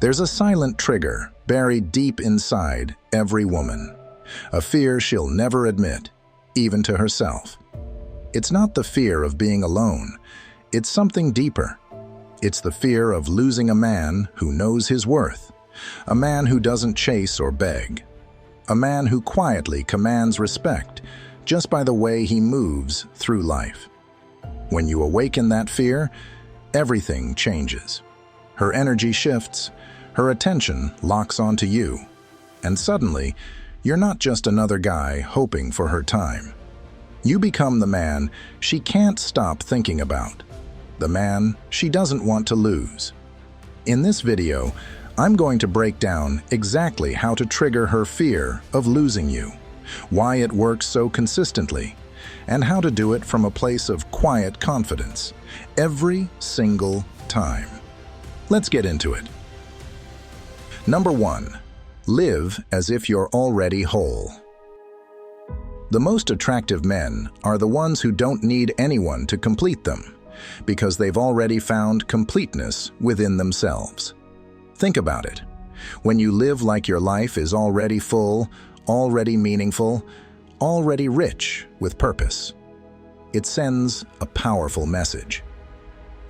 There's a silent trigger buried deep inside every woman, a fear she'll never admit, even to herself. It's not the fear of being alone, it's something deeper. It's the fear of losing a man who knows his worth, a man who doesn't chase or beg, a man who quietly commands respect just by the way he moves through life. When you awaken that fear, everything changes. Her energy shifts, her attention locks onto you, and suddenly, you're not just another guy hoping for her time. You become the man she can't stop thinking about, the man she doesn't want to lose. In this video, I'm going to break down exactly how to trigger her fear of losing you, why it works so consistently, and how to do it from a place of quiet confidence, every single time. Let's get into it. Number 1. Live as if you're already whole. The most attractive men are the ones who don't need anyone to complete them, because they've already found completeness within themselves. Think about it. When you live like your life is already full, already meaningful, already rich with purpose, it sends a powerful message.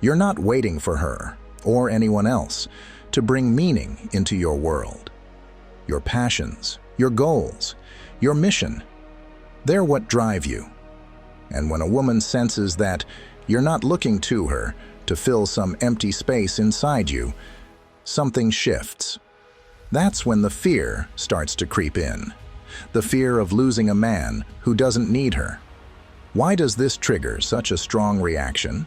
You're not waiting for her or anyone else to bring meaning into your world. Your passions, your goals, your mission, they're what drive you. And when a woman senses that you're not looking to her to fill some empty space inside you, something shifts. That's when the fear starts to creep in. The fear of losing a man who doesn't need her. Why does this trigger such a strong reaction?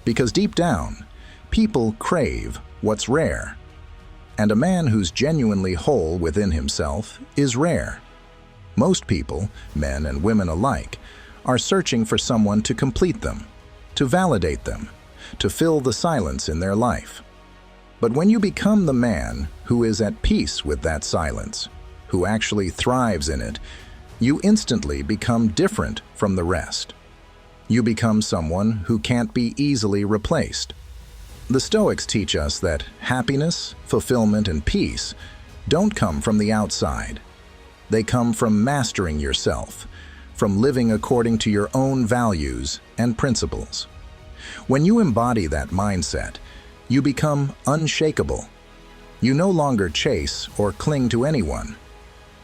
Because deep down, people crave what's rare. And a man who's genuinely whole within himself is rare. Most people, men and women alike, are searching for someone to complete them, to validate them, to fill the silence in their life. But when you become the man who is at peace with that silence, who actually thrives in it, you instantly become different from the rest. You become someone who can't be easily replaced. The Stoics teach us that happiness, fulfillment, and peace don't come from the outside. They come from mastering yourself, from living according to your own values and principles. When you embody that mindset, you become unshakable. You no longer chase or cling to anyone.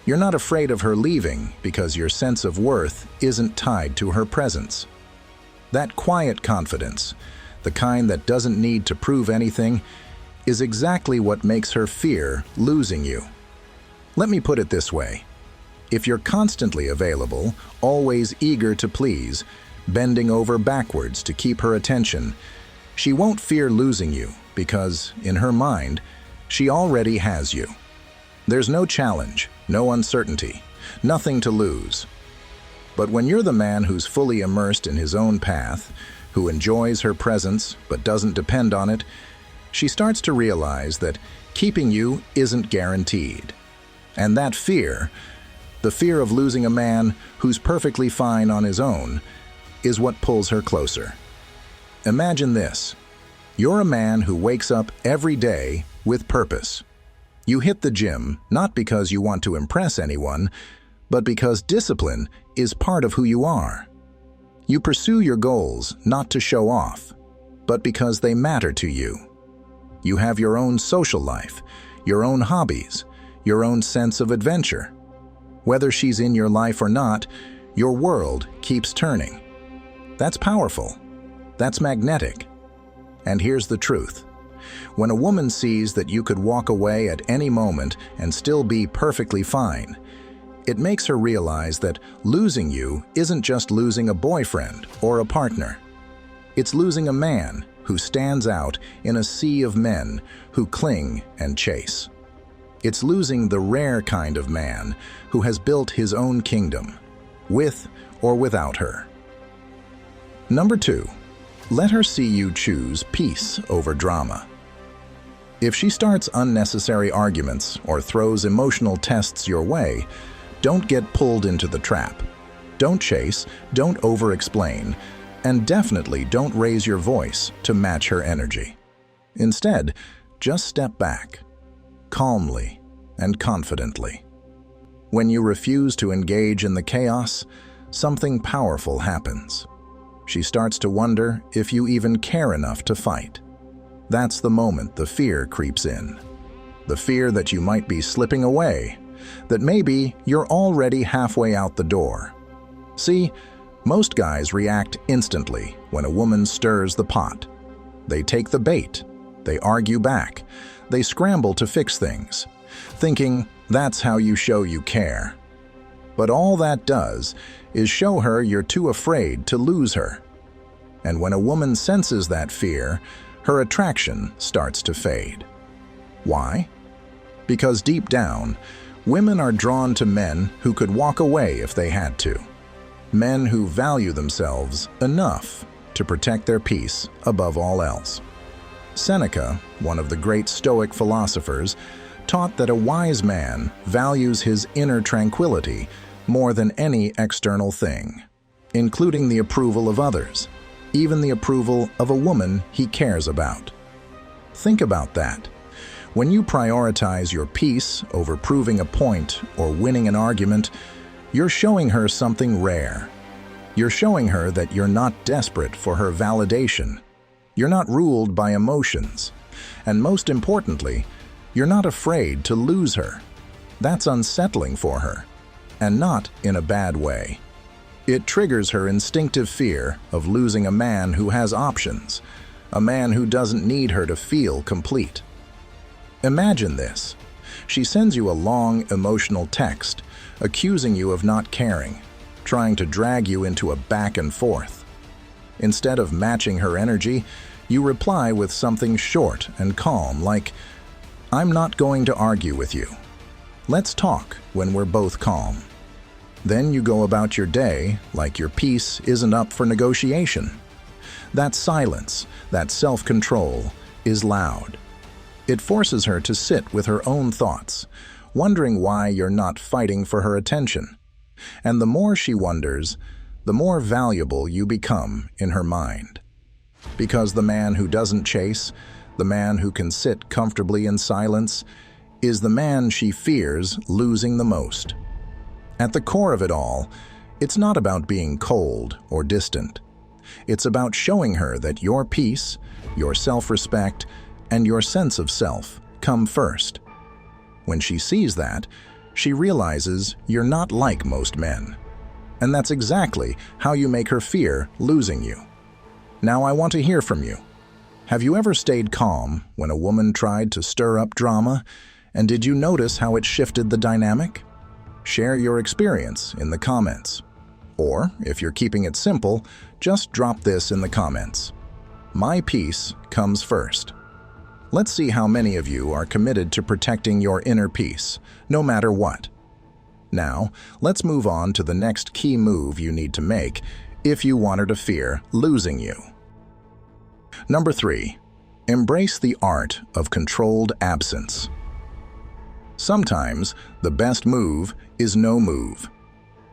You're not afraid of her leaving because your sense of worth isn't tied to her presence. That quiet confidence, the kind that doesn't need to prove anything, is exactly what makes her fear losing you. Let me put it this way. If you're constantly available, always eager to please, bending over backwards to keep her attention, she won't fear losing you because, in her mind, she already has you. There's no challenge, no uncertainty, nothing to lose. But when you're the man who's fully immersed in his own path, who enjoys her presence but doesn't depend on it, she starts to realize that keeping you isn't guaranteed. And that fear, the fear of losing a man who's perfectly fine on his own, is what pulls her closer. Imagine this. You're a man who wakes up every day with purpose. You hit the gym not because you want to impress anyone, but because discipline is part of who you are. You pursue your goals not to show off, but because they matter to you. You have your own social life, your own hobbies, your own sense of adventure. Whether she's in your life or not, your world keeps turning. That's powerful. That's magnetic. And here's the truth. When a woman sees that you could walk away at any moment and still be perfectly fine, it makes her realize that losing you isn't just losing a boyfriend or a partner. It's losing a man who stands out in a sea of men who cling and chase. It's losing the rare kind of man who has built his own kingdom, with or without her. Number 2, let her see you choose peace over drama. If she starts unnecessary arguments or throws emotional tests your way, don't get pulled into the trap. Don't chase, don't over-explain, and definitely don't raise your voice to match her energy. Instead, just step back. calmly and confidently. When you refuse to engage in the chaos, something powerful happens. She starts to wonder if you even care enough to fight. That's the moment the fear creeps in. The fear that you might be slipping away, that maybe you're already halfway out the door. See, most guys react instantly when a woman stirs the pot. They take the bait, they argue back, they scramble to fix things, thinking that's how you show you care. But all that does is show her you're too afraid to lose her. And when a woman senses that fear, her attraction starts to fade. Why? Because deep down, women are drawn to men who could walk away if they had to. Men who value themselves enough to protect their peace above all else. Seneca, one of the great Stoic philosophers, taught that a wise man values his inner tranquility more than any external thing, including the approval of others, even the approval of a woman he cares about. Think about that. When you prioritize your peace over proving a point or winning an argument, you're showing her something rare. You're showing her that you're not desperate for her validation. You're not ruled by emotions. And most importantly, you're not afraid to lose her. That's unsettling for her, and not in a bad way. It triggers her instinctive fear of losing a man who has options, a man who doesn't need her to feel complete. Imagine this. She sends you a long, emotional text, accusing you of not caring, trying to drag you into a back and forth. Instead of matching her energy, you reply with something short and calm like, "I'm not going to argue with you. Let's talk when we're both calm." Then you go about your day like your peace isn't up for negotiation. That silence, that self-control, is loud. It forces her to sit with her own thoughts, wondering why you're not fighting for her attention. And the more she wonders, the more valuable you become in her mind. Because the man who doesn't chase, the man who can sit comfortably in silence, is the man she fears losing the most. At the core of it all, it's not about being cold or distant. It's about showing her that your peace, your self-respect, and your sense of self come first. When she sees that, she realizes you're not like most men. And that's exactly how you make her fear losing you. Now I want to hear from you. Have you ever stayed calm when a woman tried to stir up drama, and did you notice how it shifted the dynamic? Share your experience in the comments. Or, if you're keeping it simple, just drop this in the comments. My peace comes first. Let's see how many of you are committed to protecting your inner peace, no matter what. Now, let's move on to the next key move you need to make if you want her to fear losing you. Number 3, embrace the art of controlled absence. Sometimes, the best move is no move.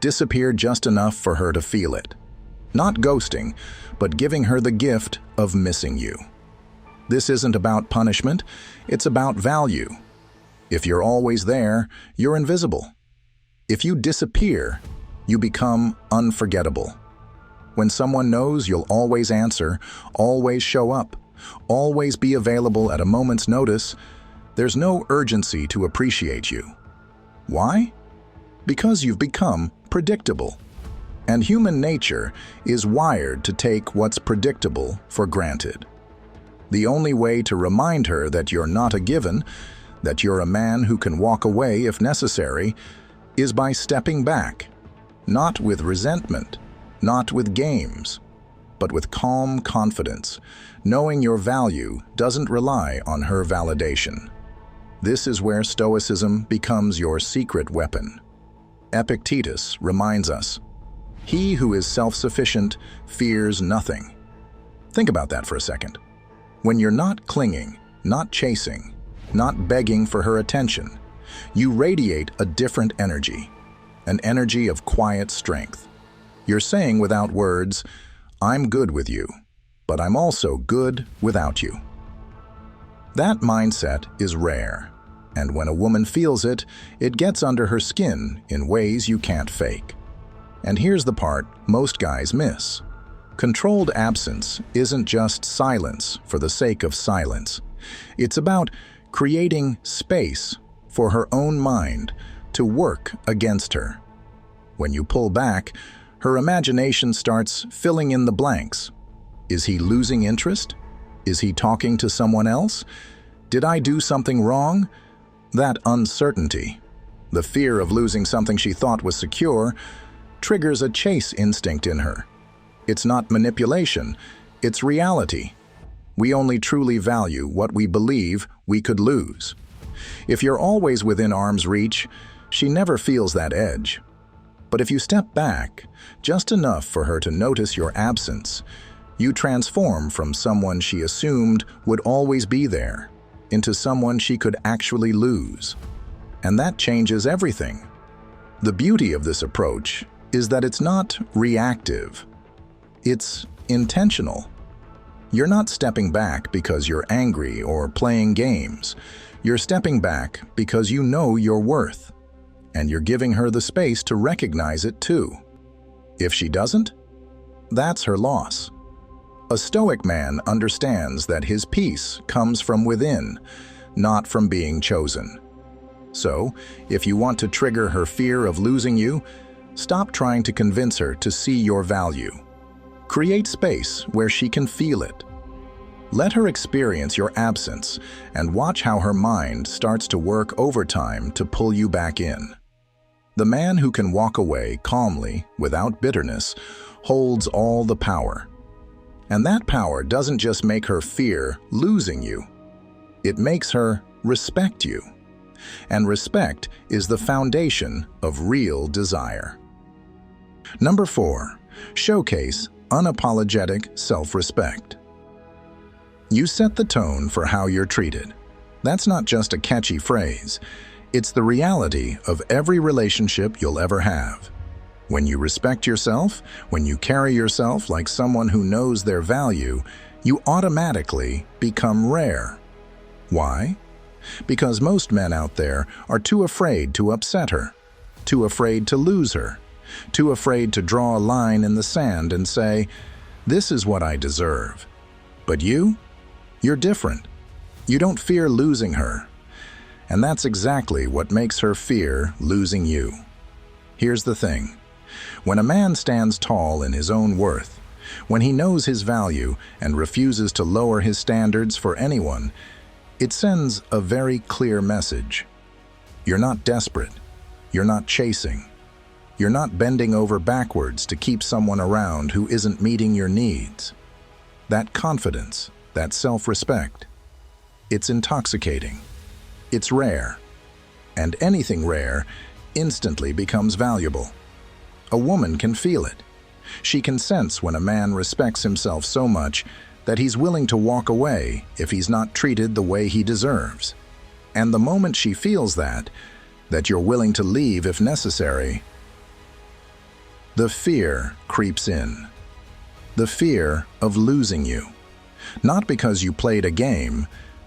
Disappear just enough for her to feel it. Not ghosting, but giving her the gift of missing you. This isn't about punishment, it's about value. If you're always there, you're invisible. If you disappear, you become unforgettable. When someone knows you'll always answer, always show up, always be available at a moment's notice, there's no urgency to appreciate you. Why? Because you've become predictable. And human nature is wired to take what's predictable for granted. The only way to remind her that you're not a given, that you're a man who can walk away if necessary, is by stepping back, not with resentment, not with games, but with calm confidence, knowing your value doesn't rely on her validation. This is where Stoicism becomes your secret weapon. Epictetus reminds us, "He who is self-sufficient fears nothing." Think about that for a second. When you're not clinging, not chasing, not begging for her attention, you radiate a different energy, an energy of quiet strength. You're saying without words, "I'm good with you, but I'm also good without you." That mindset is rare. And when a woman feels it, it gets under her skin in ways you can't fake. And here's the part most guys miss. Controlled absence isn't just silence for the sake of silence. It's about creating space for her own mind to work against her. When you pull back, her imagination starts filling in the blanks. Is he losing interest? Is he talking to someone else? Did I do something wrong? That uncertainty, the fear of losing something she thought was secure, triggers a chase instinct in her. It's not manipulation, it's reality. We only truly value what we believe we could lose. If you're always within arm's reach, she never feels that edge. But if you step back, just enough for her to notice your absence, you transform from someone she assumed would always be there into someone she could actually lose. And that changes everything. The beauty of this approach is that it's not reactive. It's intentional. You're not stepping back because you're angry or playing games. You're stepping back because you know your worth, and you're giving her the space to recognize it too. If she doesn't, that's her loss. A Stoic man understands that his peace comes from within, not from being chosen. So, if you want to trigger her fear of losing you, stop trying to convince her to see your value. Create space where she can feel it. Let her experience your absence and watch how her mind starts to work overtime to pull you back in. The man who can walk away calmly, without bitterness, holds all the power. And that power doesn't just make her fear losing you. It makes her respect you. And respect is the foundation of real desire. Number 4, showcase unapologetic self-respect. You set the tone for how you're treated. That's not just a catchy phrase. It's the reality of every relationship you'll ever have. When you respect yourself, when you carry yourself like someone who knows their value, you automatically become rare. Why? Because most men out there are too afraid to upset her, too afraid to lose her, too afraid to draw a line in the sand and say, "This is what I deserve." But you're different. You don't fear losing her. And that's exactly what makes her fear losing you. Here's the thing. When a man stands tall in his own worth, when he knows his value and refuses to lower his standards for anyone, it sends a very clear message. You're not desperate. You're not chasing. You're not bending over backwards to keep someone around who isn't meeting your needs. That confidence, that self-respect, it's intoxicating. It's rare. And anything rare instantly becomes valuable. A woman can feel it. She can sense when a man respects himself so much that he's willing to walk away if he's not treated the way he deserves. And the moment she feels that you're willing to leave if necessary, the fear creeps in. The fear of losing you. Not because you played a game,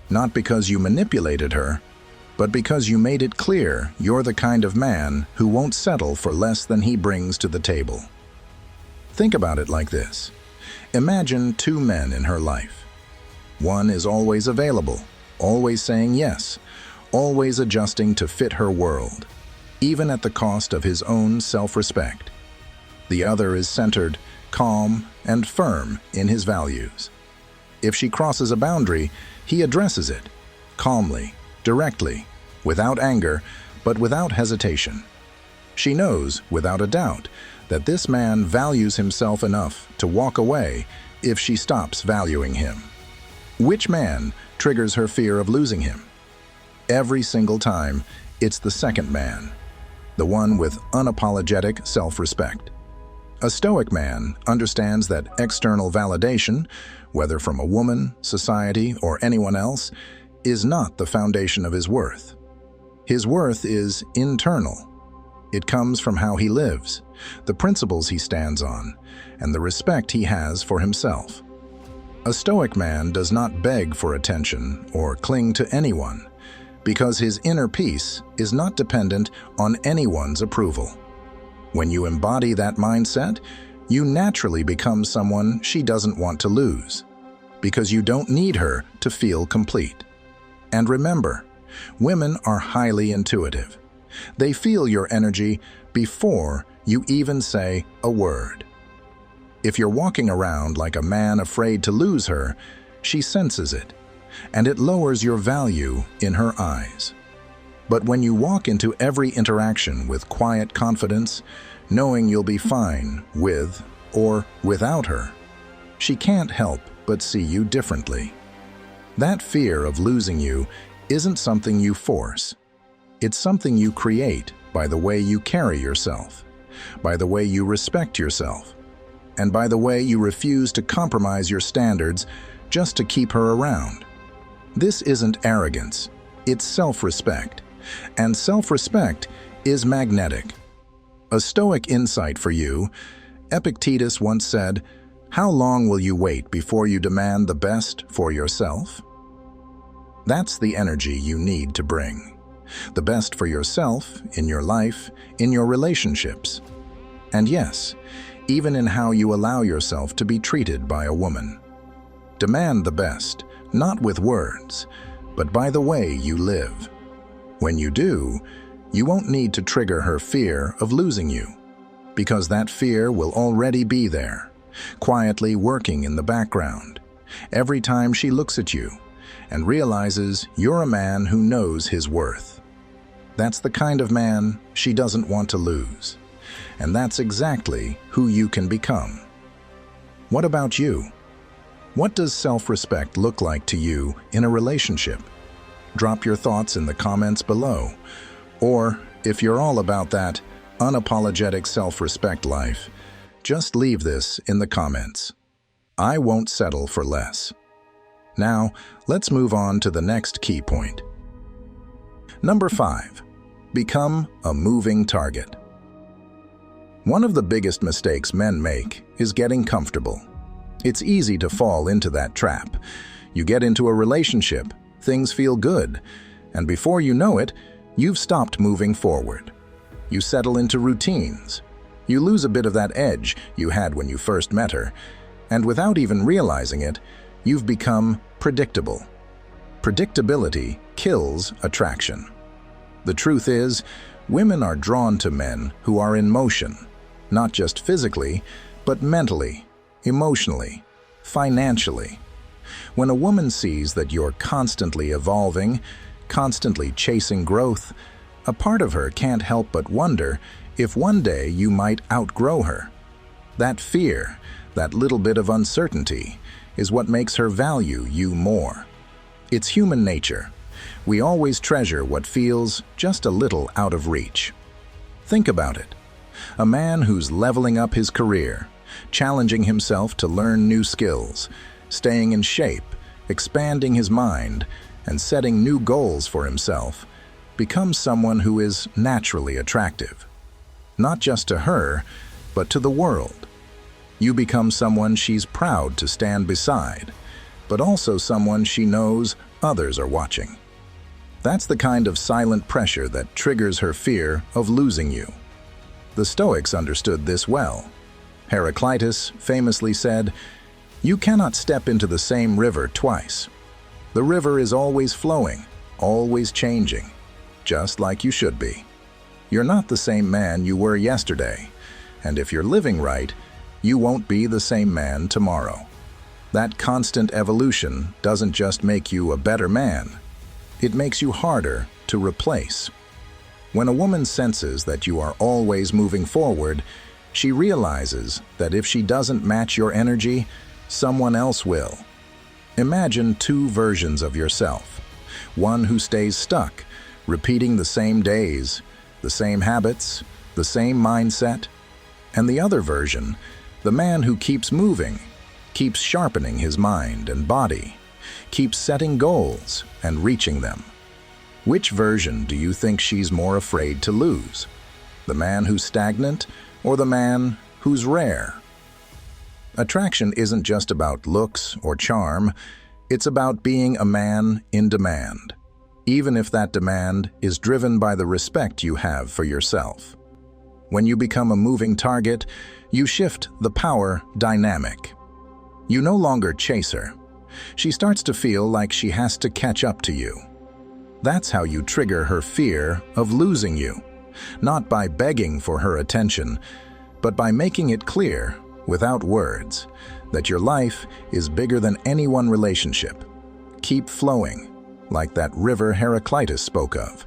not because you manipulated her, but because you made it clear you're the kind of man who won't settle for less than he brings to the table. Think about it like this. Imagine 2 men in her life. One is always available, always saying yes, always adjusting to fit her world, even at the cost of his own self-respect. The other is centered, calm, and firm in his values. If she crosses a boundary, he addresses it, calmly, directly, without anger, but without hesitation. She knows, without a doubt, that this man values himself enough to walk away if she stops valuing him. Which man triggers her fear of losing him? Every single time, it's the second man, the one with unapologetic self-respect. A Stoic man understands that external validation, whether from a woman, society, or anyone else, is not the foundation of his worth. His worth is internal. It comes from how he lives, the principles he stands on, and the respect he has for himself. A Stoic man does not beg for attention or cling to anyone, because his inner peace is not dependent on anyone's approval. When you embody that mindset, you naturally become someone she doesn't want to lose, because you don't need her to feel complete. And remember, women are highly intuitive. They feel your energy before you even say a word. If you're walking around like a man afraid to lose her, she senses it, and it lowers your value in her eyes. But when you walk into every interaction with quiet confidence, knowing you'll be fine with or without her, she can't help but see you differently. That fear of losing you isn't something you force. It's something you create by the way you carry yourself, by the way you respect yourself, and by the way you refuse to compromise your standards just to keep her around. This isn't arrogance, it's self-respect, and self-respect is magnetic. A Stoic insight for you: Epictetus once said, "How long will you wait before you demand the best for yourself?" That's the energy you need to bring. The best for yourself, in your life, in your relationships. And yes, even in how you allow yourself to be treated by a woman. Demand the best, not with words, but by the way you live. When you do, you won't need to trigger her fear of losing you, because that fear will already be there, quietly working in the background, every time she looks at you and realizes you're a man who knows his worth. That's the kind of man she doesn't want to lose, and that's exactly who you can become. What about you? What does self-respect look like to you in a relationship? Drop your thoughts in the comments below. Or, if you're all about that unapologetic self-respect life, just leave this in the comments. I won't settle for less. Now, let's move on to the next key point. Number 5. Become a moving target. One of the biggest mistakes men make is getting comfortable. It's easy to fall into that trap. You get into a relationship, things feel good, and before you know it, you've stopped moving forward. You settle into routines. You lose a bit of that edge you had when you first met her, and without even realizing it, you've become predictable. Predictability kills attraction. The truth is, women are drawn to men who are in motion, not just physically, but mentally, emotionally, financially. When a woman sees that you're constantly evolving, constantly chasing growth, a part of her can't help but wonder if one day you might outgrow her. That fear, that little bit of uncertainty, is what makes her value you more. It's human nature. We always treasure what feels just a little out of reach. Think about it. A man who's leveling up his career, challenging himself to learn new skills, staying in shape, expanding his mind, and setting new goals for himself, becomes someone who is naturally attractive. Not just to her, but to the world. You become someone she's proud to stand beside, but also someone she knows others are watching. That's the kind of silent pressure that triggers her fear of losing you. The Stoics understood this well. Heraclitus famously said, "You cannot step into the same river twice. The river is always flowing, always changing, just like you should be. You're not the same man you were yesterday, and if you're living right, you won't be the same man tomorrow." That constant evolution doesn't just make you a better man, it makes you harder to replace. When a woman senses that you are always moving forward, she realizes that if she doesn't match your energy, someone else will. Imagine two versions of yourself. One who stays stuck, repeating the same days, the same habits, the same mindset, and the other version, the man who keeps moving, keeps sharpening his mind and body, keeps setting goals and reaching them. Which version do you think she's more afraid to lose? The man who's stagnant or the man who's rare? Attraction isn't just about looks or charm, it's about being a man in demand. even if that demand is driven by the respect you have for yourself. When you become a moving target, you shift the power dynamic. You no longer chase her. She starts to feel like she has to catch up to you. That's how you trigger her fear of losing you, not by begging for her attention, but by making it clear, without words, that your life is bigger than any one relationship. Keep flowing, like that river Heraclitus spoke of.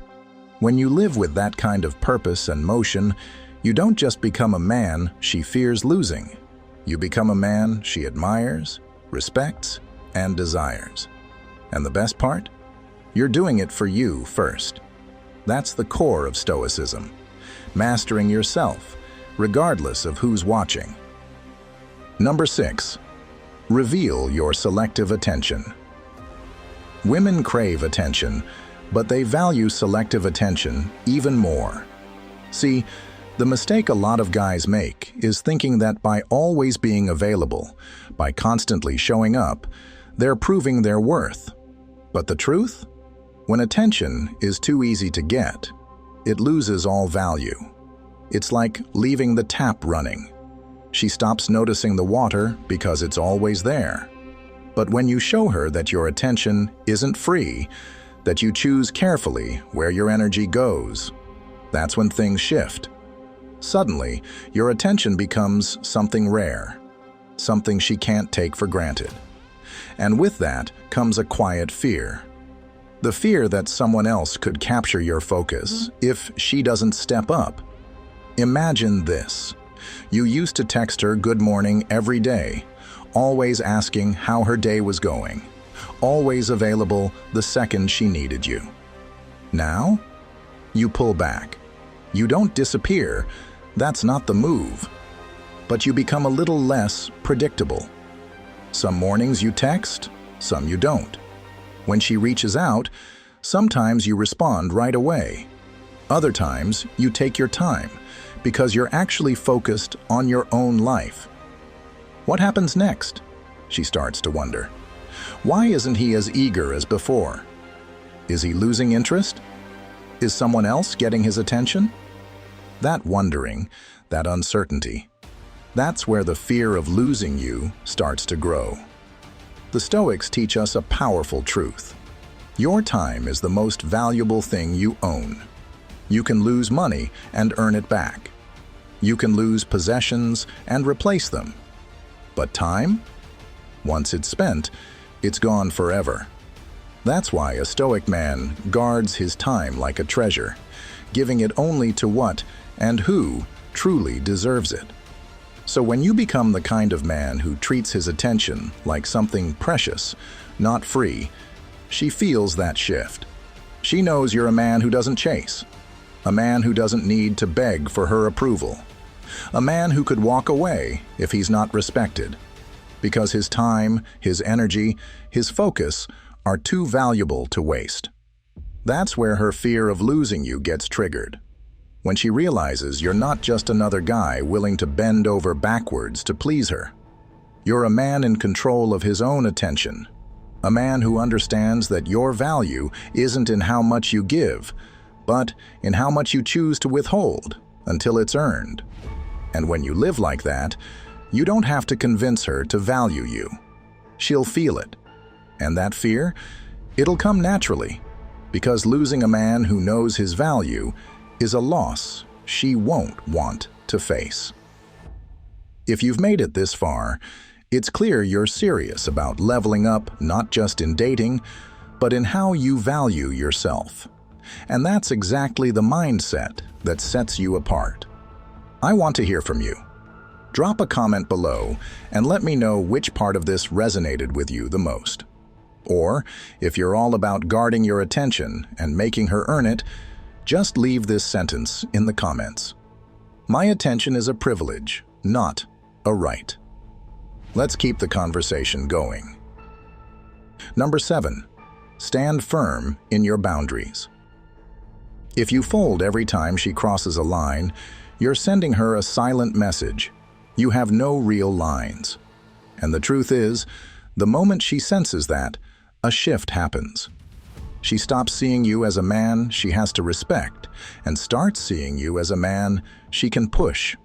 When you live with that kind of purpose and motion, you don't just become a man she fears losing. You become a man she admires, respects, and desires. And the best part? You're doing it for you first. That's the core of Stoicism, mastering yourself, regardless of who's watching. Number 6, reveal your selective attention. Women crave attention, but they value selective attention even more. See, the mistake a lot of guys make is thinking that by always being available, by constantly showing up, they're proving their worth. But the truth? When attention is too easy to get, it loses all value. It's like leaving the tap running. She stops noticing the water because it's always there. But when you show her that your attention isn't free, that you choose carefully where your energy goes, that's when things shift. Suddenly, your attention becomes something rare, something she can't take for granted. And with that comes a quiet fear. The fear that someone else could capture your focus if she doesn't step up. Imagine this. You used to text her good morning every day, always asking how her day was going, always available the second she needed you. Now, you pull back. You don't disappear. That's not the move. But you become a little less predictable. Some mornings you text, some you don't. When she reaches out, sometimes you respond right away. Other times you take your time because you're actually focused on your own life. What happens next? She starts to wonder. Why isn't he as eager as before? Is he losing interest? Is someone else getting his attention? That wondering, that uncertainty, that's where the fear of losing you starts to grow. The Stoics teach us a powerful truth. Your time is the most valuable thing you own. You can lose money and earn it back. You can lose possessions and replace them. But time? Once it's spent, it's gone forever. That's why a Stoic man guards his time like a treasure, giving it only to what and who truly deserves it. So when you become the kind of man who treats his attention like something precious, not free, she feels that shift. She knows you're a man who doesn't chase, a man who doesn't need to beg for her approval, a man who could walk away if he's not respected, because his time, his energy, his focus are too valuable to waste. That's where her fear of losing you gets triggered. When she realizes you're not just another guy willing to bend over backwards to please her. You're a man in control of his own attention, a man who understands that your value isn't in how much you give, but in how much you choose to withhold until it's earned. And when you live like that, you don't have to convince her to value you. She'll feel it. And that fear, it'll come naturally, because losing a man who knows his value is a loss she won't want to face. If you've made it this far, it's clear you're serious about leveling up not just in dating, but in how you value yourself. And that's exactly the mindset that sets you apart. I want to hear from you. Drop a comment below and let me know which part of this resonated with you the most. Or, if you're all about guarding your attention and making her earn it, just leave this sentence in the comments. My attention is a privilege, not a right. Let's keep the conversation going. Number 7, stand firm in your boundaries. If you fold every time she crosses a line, you're sending her a silent message. You have no real lines. And the truth is, the moment she senses that, a shift happens. She stops seeing you as a man she has to respect and starts seeing you as a man she can push.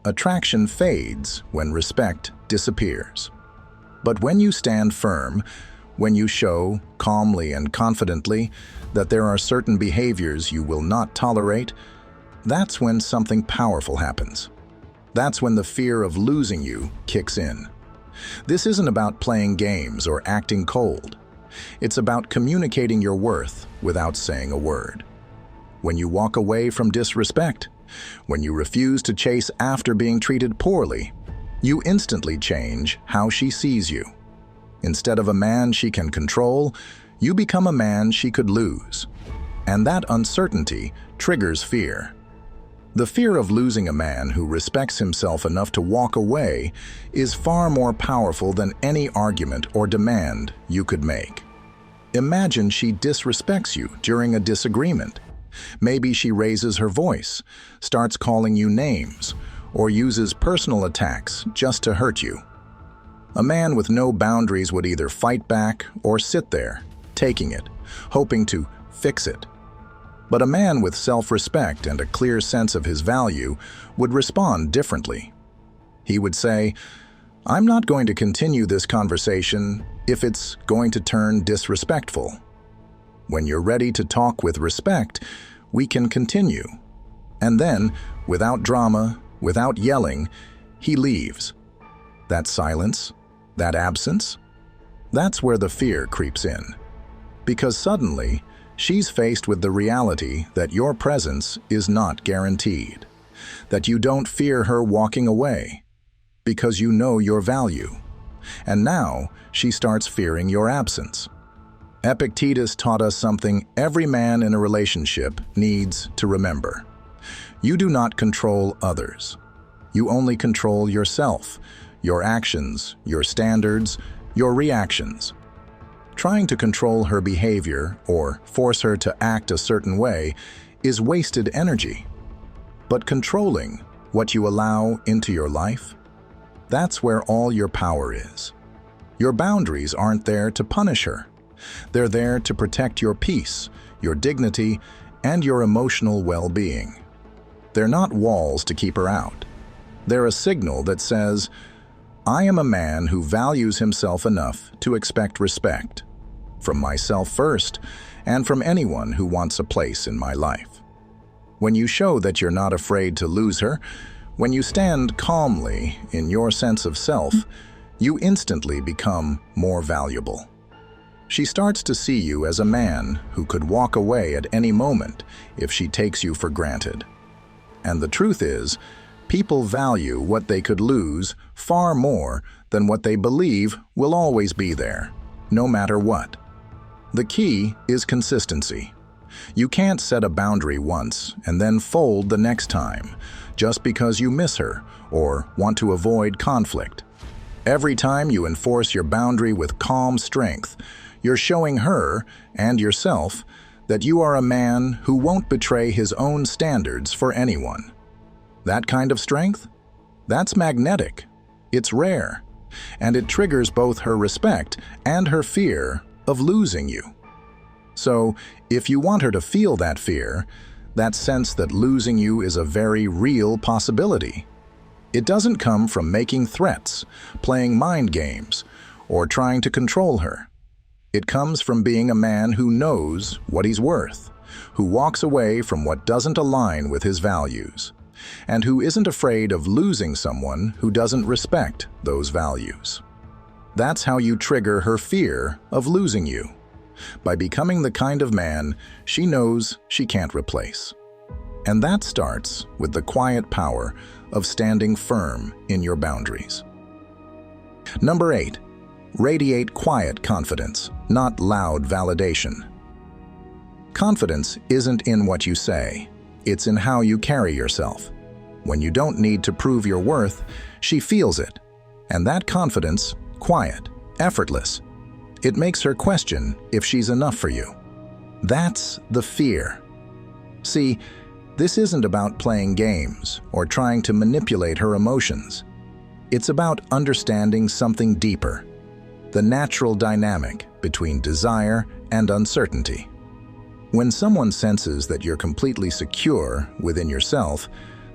Attraction fades when respect disappears. But when you stand firm, when you show, calmly and confidently, that there are certain behaviors you will not tolerate, that's when something powerful happens. That's when the fear of losing you kicks in. This isn't about playing games or acting cold. It's about communicating your worth without saying a word. When you walk away from disrespect, when you refuse to chase after being treated poorly, you instantly change how she sees you. Instead of a man she can control, you become a man she could lose. And that uncertainty triggers fear. The fear of losing a man who respects himself enough to walk away is far more powerful than any argument or demand you could make. Imagine she disrespects you during a disagreement. Maybe she raises her voice, starts calling you names, or uses personal attacks just to hurt you. A man with no boundaries would either fight back or sit there, taking it, hoping to fix it. But a man with self-respect and a clear sense of his value would respond differently. He would say, "I'm not going to continue this conversation if it's going to turn disrespectful. When you're ready to talk with respect, we can continue." And then, without drama, without yelling, he leaves. That silence, that absence, that's where the fear creeps in. Because suddenly, she's faced with the reality that your presence is not guaranteed, that you don't fear her walking away, because you know your value. And now, she starts fearing your absence. Epictetus taught us something every man in a relationship needs to remember. You do not control others. You only control yourself, your actions, your standards, your reactions. Trying to control her behavior or force her to act a certain way is wasted energy. But controlling what you allow into your life, that's where all your power is. Your boundaries aren't there to punish her. They're there to protect your peace, your dignity, and your emotional well-being. They're not walls to keep her out. They're a signal that says, "I am a man who values himself enough to expect respect, from myself first, and from anyone who wants a place in my life." When you show that you're not afraid to lose her, when you stand calmly in your sense of self, you instantly become more valuable. She starts to see you as a man who could walk away at any moment if she takes you for granted. And the truth is, people value what they could lose far more than what they believe will always be there, no matter what. The key is consistency. You can't set a boundary once and then fold the next time, just because you miss her or want to avoid conflict. Every time you enforce your boundary with calm strength, you're showing her and yourself that you are a man who won't betray his own standards for anyone. That kind of strength? That's magnetic. It's rare. And it triggers both her respect and her fear of losing you. So, if you want her to feel that fear, that sense that losing you is a very real possibility, it doesn't come from making threats, playing mind games, or trying to control her. It comes from being a man who knows what he's worth, who walks away from what doesn't align with his values, and who isn't afraid of losing someone who doesn't respect those values. That's how you trigger her fear of losing you, by becoming the kind of man she knows she can't replace. And that starts with the quiet power of standing firm in your boundaries. Number 8. Radiate quiet confidence, not loud validation. Confidence isn't in what you say, it's in how you carry yourself. When you don't need to prove your worth, she feels it. And that confidence, quiet, effortless, it makes her question if she's enough for you. That's the fear. See, this isn't about playing games or trying to manipulate her emotions. It's about understanding something deeper. the natural dynamic between desire and uncertainty. When someone senses that you're completely secure within yourself,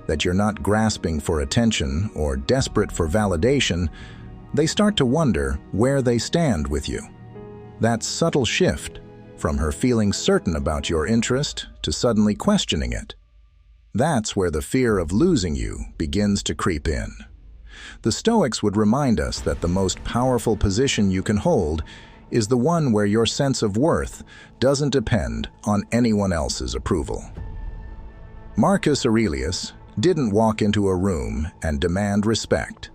that you're not grasping for attention or desperate for validation, they start to wonder where they stand with you. That subtle shift, from her feeling certain about your interest to suddenly questioning it, that's where the fear of losing you begins to creep in. The Stoics would remind us that the most powerful position you can hold is the one where your sense of worth doesn't depend on anyone else's approval. Marcus Aurelius didn't walk into a room and demand respect.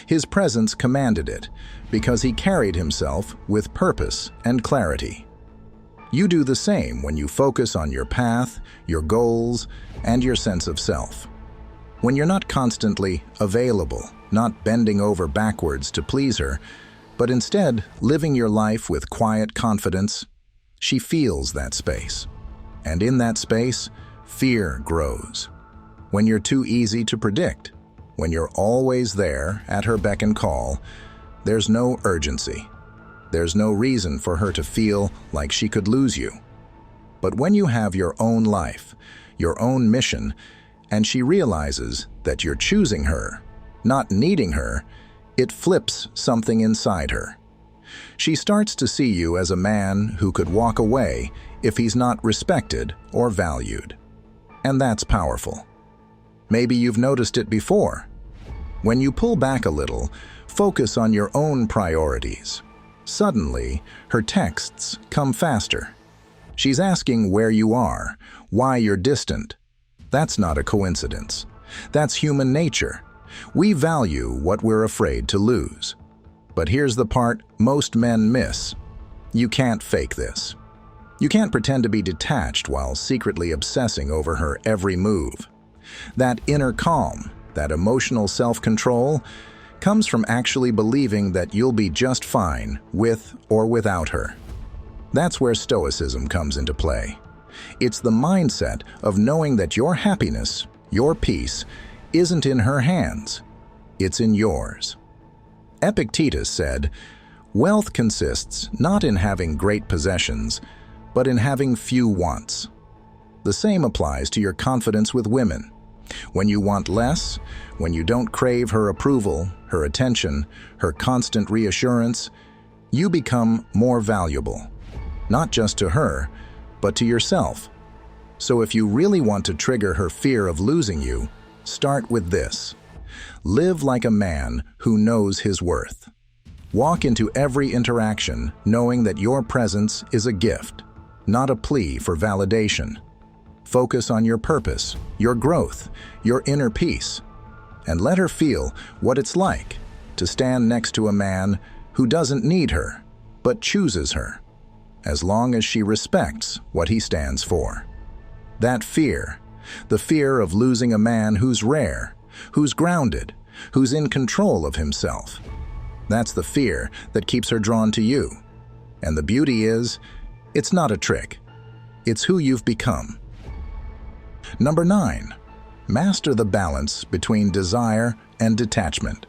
His presence commanded it because he carried himself with purpose and clarity. You do the same when you focus on your path, your goals, and your sense of self. When you're not constantly available, not bending over backwards to please her, but instead living your life with quiet confidence, she feels that space. And in that space, fear grows. When you're too easy to predict, when you're always there at her beck and call, there's no urgency. There's no reason for her to feel like she could lose you. But when you have your own life, your own mission, and she realizes that you're choosing her, not needing her, it flips something inside her. She starts to see you as a man who could walk away if he's not respected or valued. And that's powerful. Maybe you've noticed it before. When you pull back a little, focus on your own priorities. Suddenly, her texts come faster. She's asking where you are, why you're distant. That's not a coincidence. That's human nature. We value what we're afraid to lose. But here's the part most men miss. You can't fake this. You can't pretend to be detached while secretly obsessing over her every move. That inner calm, that emotional self-control, comes from actually believing that you'll be just fine with or without her. That's where Stoicism comes into play. It's the mindset of knowing that your happiness, your peace, isn't in her hands. It's in yours. Epictetus said, "Wealth consists not in having great possessions, but in having few wants." The same applies to your confidence with women. When you want less, when you don't crave her approval, her attention, her constant reassurance, you become more valuable, not just to her, but to yourself. So if you really want to trigger her fear of losing you, start with this. Live like a man who knows his worth. Walk into every interaction knowing that your presence is a gift, not a plea for validation. Focus on your purpose, your growth, your inner peace, and let her feel what it's like to stand next to a man who doesn't need her, but chooses her, as long as she respects what he stands for. That fear, the fear of losing a man who's rare, who's grounded, who's in control of himself, that's the fear that keeps her drawn to you. And the beauty is, it's not a trick. It's who you've become. Number 9, master the balance between desire and detachment.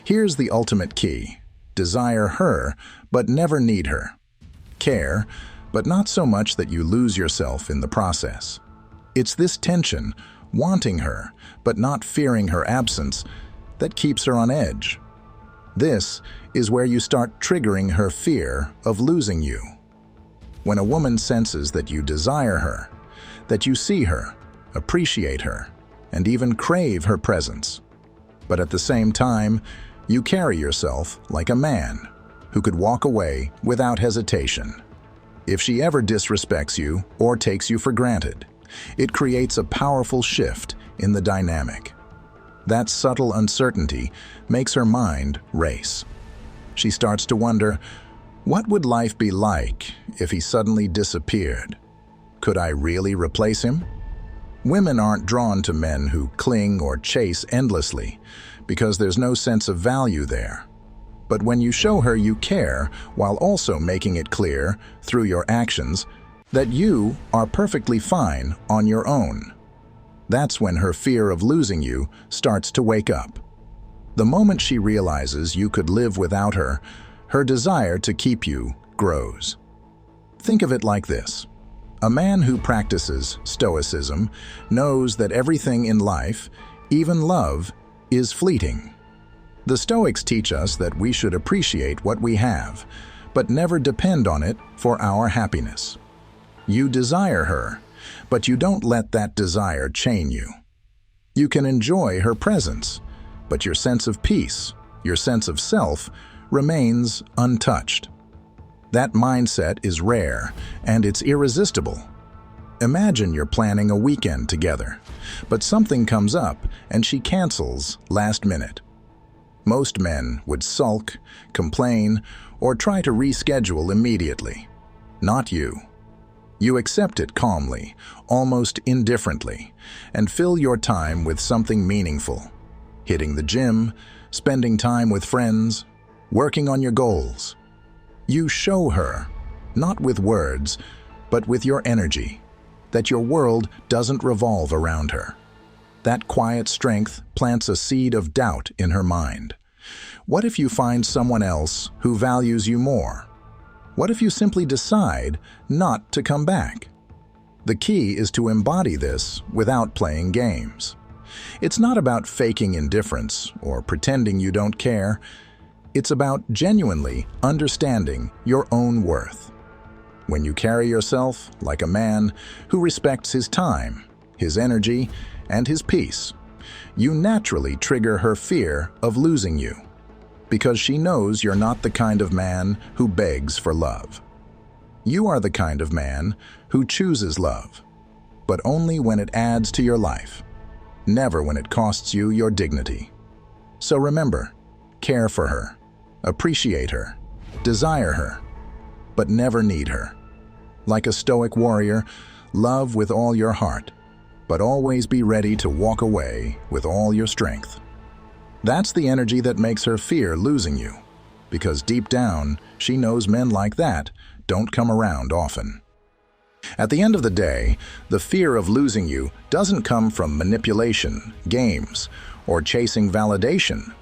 Here's the ultimate key. Desire her, but never need her. Care, but not so much that you lose yourself in the process. It's this tension, wanting her, but not fearing her absence, that keeps her on edge. This is where you start triggering her fear of losing you. When a woman senses that you desire her, that you see her, appreciate her, and even crave her presence, but at the same time, you carry yourself like a man who could walk away without hesitation. If she ever disrespects you or takes you for granted, it creates a powerful shift in the dynamic. That subtle uncertainty makes her mind race. She starts to wonder, what would life be like if he suddenly disappeared? Could I really replace him? Women aren't drawn to men who cling or chase endlessly because there's no sense of value there. But when you show her you care while also making it clear through your actions that you are perfectly fine on your own, that's when her fear of losing you starts to wake up. The moment she realizes you could live without her, her desire to keep you grows. Think of it like this. A man who practices Stoicism knows that everything in life, even love, is fleeting. The Stoics teach us that we should appreciate what we have, but never depend on it for our happiness. You desire her, but you don't let that desire chain you. You can enjoy her presence, but your sense of peace, your sense of self, remains untouched. That mindset is rare, and it's irresistible. Imagine you're planning a weekend together, but something comes up and she cancels last minute. Most men would sulk, complain, or try to reschedule immediately. Not you. You accept it calmly, almost indifferently, and fill your time with something meaningful. Hitting the gym, spending time with friends, working on your goals. You show her, not with words, but with your energy, that your world doesn't revolve around her. That quiet strength plants a seed of doubt in her mind. What if you find someone else who values you more? What if you simply decide not to come back? The key is to embody this without playing games. It's not about faking indifference or pretending you don't care. It's about genuinely understanding your own worth. When you carry yourself like a man who respects his time, his energy, and his peace, you naturally trigger her fear of losing you, because she knows you're not the kind of man who begs for love. You are the kind of man who chooses love, but only when it adds to your life, never when it costs you your dignity. So remember, care for her. Appreciate her, desire her, but never need her. Like a Stoic warrior, love with all your heart, but always be ready to walk away with all your strength. That's the energy that makes her fear losing you, because deep down, she knows men like that don't come around often. At the end of the day, the fear of losing you doesn't come from manipulation, games, or chasing validation.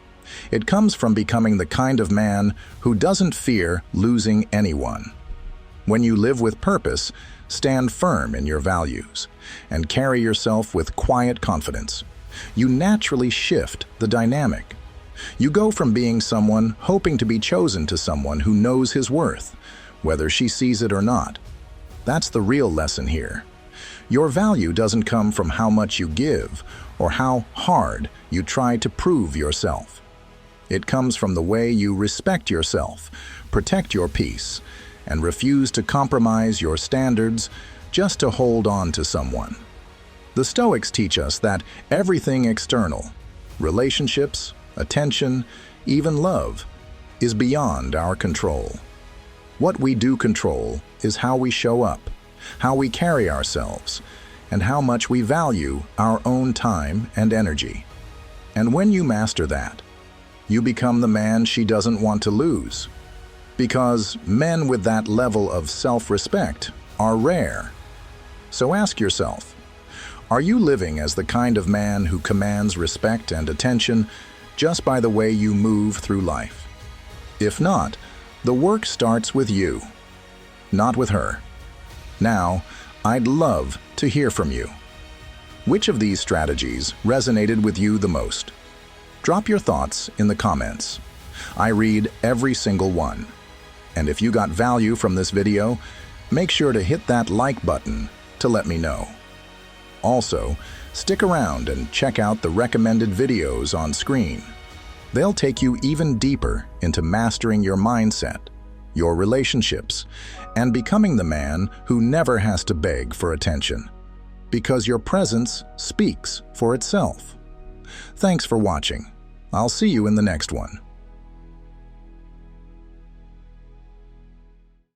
It comes from becoming the kind of man who doesn't fear losing anyone. When you live with purpose, stand firm in your values, and carry yourself with quiet confidence, you naturally shift the dynamic. You go from being someone hoping to be chosen to someone who knows his worth, whether she sees it or not. That's the real lesson here. Your value doesn't come from how much you give or how hard you try to prove yourself. It comes from the way you respect yourself, protect your peace, and refuse to compromise your standards just to hold on to someone. The Stoics teach us that everything external, relationships, attention, even love, is beyond our control. What we do control is how we show up, how we carry ourselves, and how much we value our own time and energy. And when you master that, you become the man she doesn't want to lose. Because men with that level of self-respect are rare. So ask yourself, are you living as the kind of man who commands respect and attention just by the way you move through life? If not, the work starts with you, not with her. Now, I'd love to hear from you. Which of these strategies resonated with you the most? Drop your thoughts in the comments. I read every single one. And if you got value from this video, make sure to hit that like button to let me know. Also, stick around and check out the recommended videos on screen. They'll take you even deeper into mastering your mindset, your relationships, and becoming the man who never has to beg for attention, because your presence speaks for itself. Thanks for watching. I'll see you in the next one.